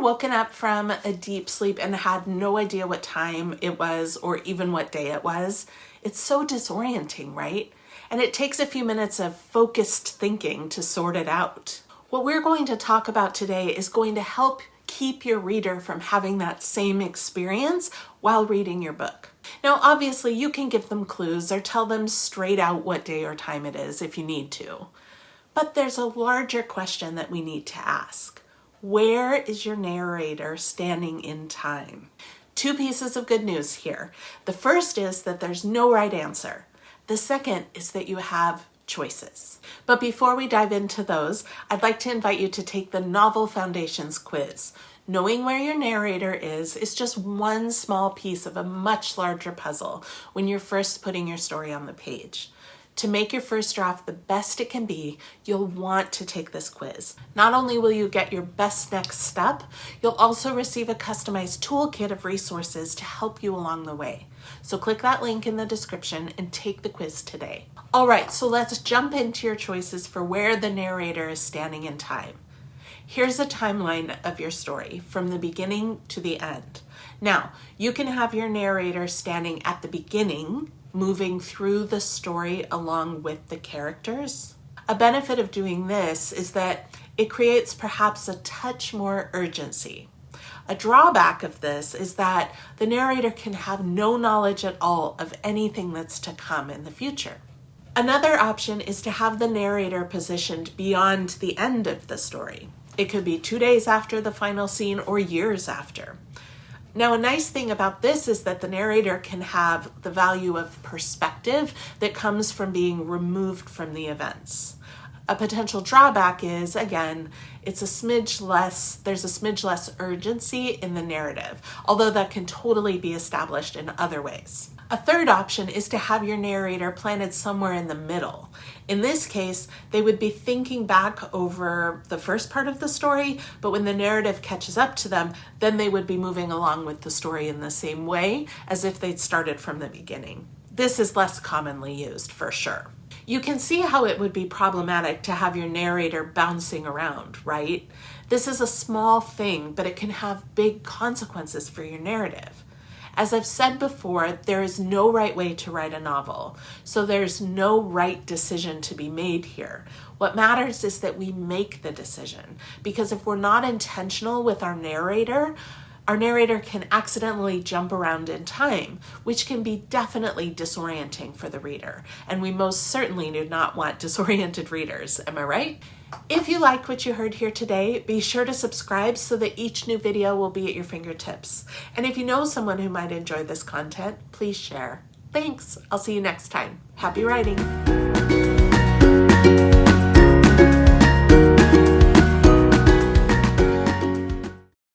woken up from a deep sleep and had no idea what time it was or even what day it was? It's so disorienting, right? And it takes a few minutes of focused thinking to sort it out. What we're going to talk about today is going to help keep your reader from having that same experience while reading your book. Now, obviously, you can give them clues or tell them straight out what day or time it is if you need to. But there's a larger question that we need to ask. Where is your narrator standing in time? Two pieces of good news here. The first is that there's no right answer. The second is that you have choices. But before we dive into those, I'd like to invite you to take the Novel Foundations quiz. Knowing where your narrator is just one small piece of a much larger puzzle when you're first putting your story on the page. To make your first draft the best it can be, you'll want to take this quiz. Not only will you get your best next step, you'll also receive a customized toolkit of resources to help you along the way. So click that link in the description and take the quiz today. All right, so let's jump into your choices for where the narrator is standing in time. Here's a timeline of your story from the beginning to the end. Now, you can have your narrator standing at the beginning, moving through the story along with the characters. A benefit of doing this is that it creates perhaps a touch more urgency. A drawback of this is that the narrator can have no knowledge at all of anything that's to come in the future. Another option is to have the narrator positioned beyond the end of the story. It could be 2 days after the final scene or years after. Now, a nice thing about this is that the narrator can have the value of perspective that comes from being removed from the events. A potential drawback is, again, there's a smidge less urgency in the narrative, although that can totally be established in other ways. A third option is to have your narrator planted somewhere in the middle. In this case, they would be thinking back over the first part of the story, but when the narrative catches up to them, then they would be moving along with the story in the same way as if they'd started from the beginning. This is less commonly used, for sure. You can see how it would be problematic to have your narrator bouncing around, right? This is a small thing, but it can have big consequences for your narrative. As I've said before, there is no right way to write a novel, so there's no right decision to be made here. What matters is that we make the decision, because if we're not intentional with our narrator can accidentally jump around in time, which can be definitely disorienting for the reader. And we most certainly do not want disoriented readers, am I right? If you liked what you heard here today, be sure to subscribe so that each new video will be at your fingertips. And if you know someone who might enjoy this content, please share. Thanks. I'll see you next time. Happy writing.